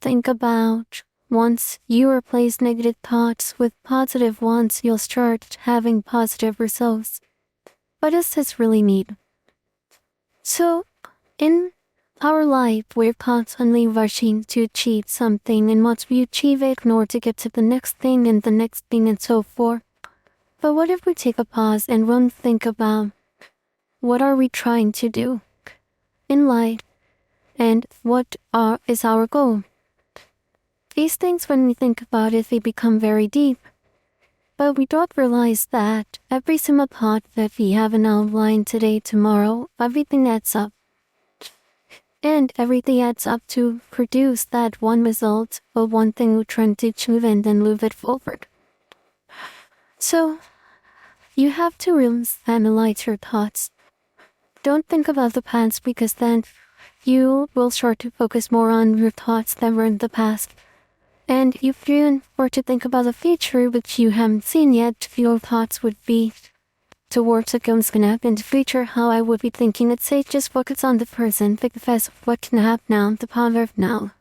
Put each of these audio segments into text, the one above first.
think about. Once you replace negative thoughts with positive ones, you'll start having positive results. What does this really mean? So, in our life, we're constantly rushing to achieve something, and once we achieve it, in order to get to the next thing and the next thing and so forth. But what if we take a pause and really think about what are we trying to do in life, and what is our goal? These things, when we think about it, they become very deep. But we don't realize that every single thought that we have in our mind today, tomorrow, everything adds up. And everything adds up to produce that one result or one thing we're trying to achieve and then move it forward. So, you have to really analyze your thoughts. Don't think about the past, because then you will start to focus more on your thoughts that were in the past. And if you were to think about the future, which you haven't seen yet, your thoughts would be towards what's going to happen in the future, how I would be thinking. Let's say just focus on the present, because what can happen now, the power of now.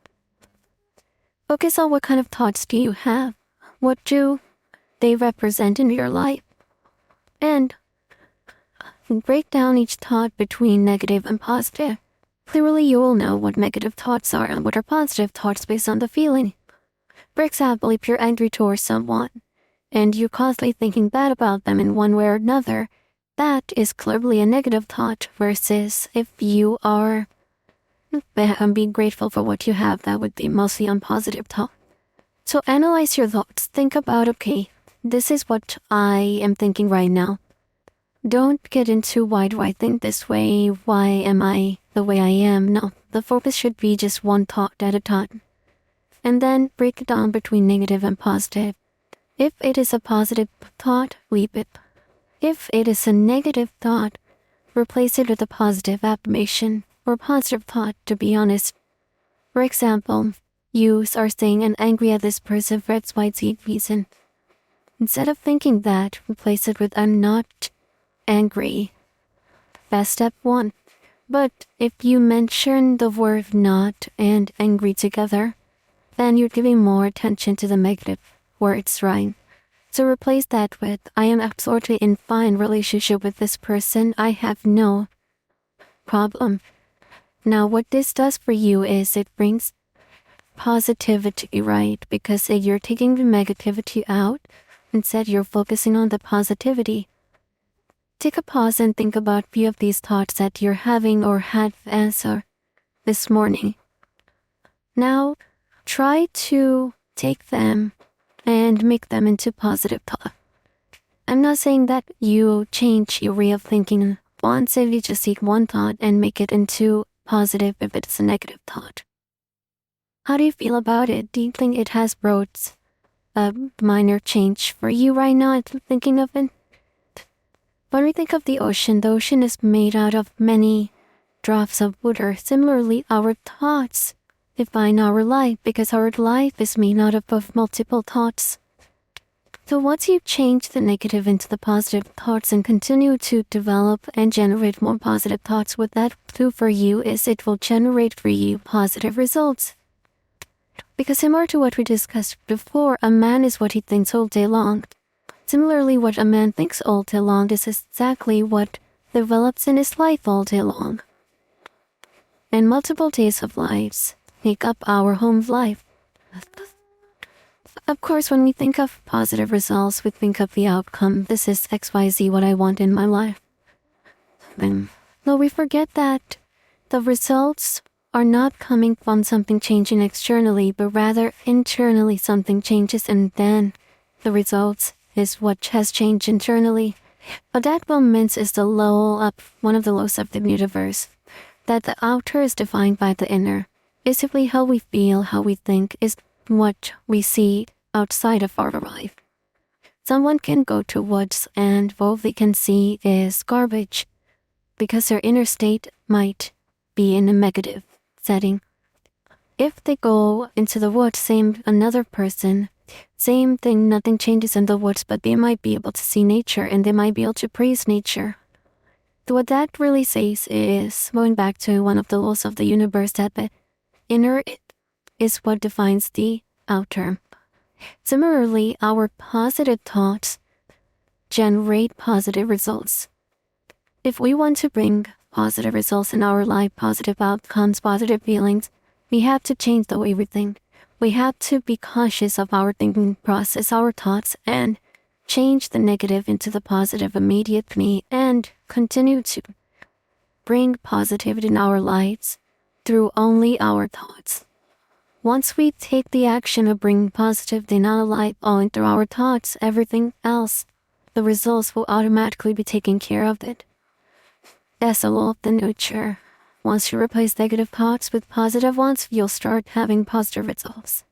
Focus on what kind of thoughts do you have? What do they represent in your life? And break down each thought between negative and positive. Clearly, you will know what negative thoughts are and what are positive thoughts based on the feeling. For example, if you're angry towards someone, and you're constantly thinking bad about them in one way or another, that is clearly a negative thought, versus if you are being grateful for what you have, that would be mostly a positive thought. So analyze your thoughts. Think about, okay, this is what I am thinking right now. Don't get into why do I think this way, why am I the way I am. No, the focus should be just one thought at a time. And then break it down between negative and positive. If it is a positive thought, leave it. If it is a negative thought, replace it with a positive affirmation or positive thought, to be honest. For example, you are saying I'm angry at this person for X, Y, Z reason. Instead of thinking that, replace it with I'm not angry. That's step one. But if you mention the word not and angry together, then you're giving more attention to the negative words, right? So replace that with I am absolutely in fine relationship with this person. I have no problem. Now what this does for you is it brings positivity, right? Because you're taking the negativity out. Instead, you're focusing on the positivity. Take a pause and think about a few of these thoughts that you're having or had answer this morning. Now, try to take them and make them into positive thought. I'm not saying that you change your way of thinking once, if you just take one thought and make it into positive if it's a negative thought. How do you feel about it? Do you think it has brought a minor change for you right now, thinking of it? When we think of the ocean is made out of many drops of water. Similarly, our thoughts define our life, because our life is made out of multiple thoughts. So once you change the negative into the positive thoughts and continue to develop and generate more positive thoughts, what that will do for you is it will generate for you positive results. Because similar to what we discussed before, a man is what he thinks all day long. Similarly, what a man thinks all day long is exactly what develops in his life all day long. And multiple days of lives make up our home life. Of course, when we think of positive results, we think of the outcome. This is XYZ, what I want in my life. Though we forget that the results are not coming from something changing externally, but rather internally something changes, and then the results is what has changed internally. But that moment is the low of one of the lows of the universe. That the outer is defined by the inner. Basically, how we feel, how we think is what we see outside of our life. Someone can go to woods and all they can see is garbage because their inner state might be in a negative setting. If they go into the woods, same another person, same thing, nothing changes in the woods, but they might be able to see nature and they might be able to praise nature. So what that really says is, going back to one of the laws of the universe, that the inner is what defines the outcome. Similarly, our positive thoughts generate positive results. If we want to bring positive results in our life, positive outcomes, positive feelings, we have to change the way we think. We have to be conscious of our thinking process, our thoughts, and change the negative into the positive immediately and continue to bring positivity in our lives through only our thoughts. Once we take the action of bringing positivity in our life owing through our thoughts, everything else, the results will automatically be taken care of it. That's the law of the nature. Once you replace negative thoughts with positive ones, you'll start having positive results.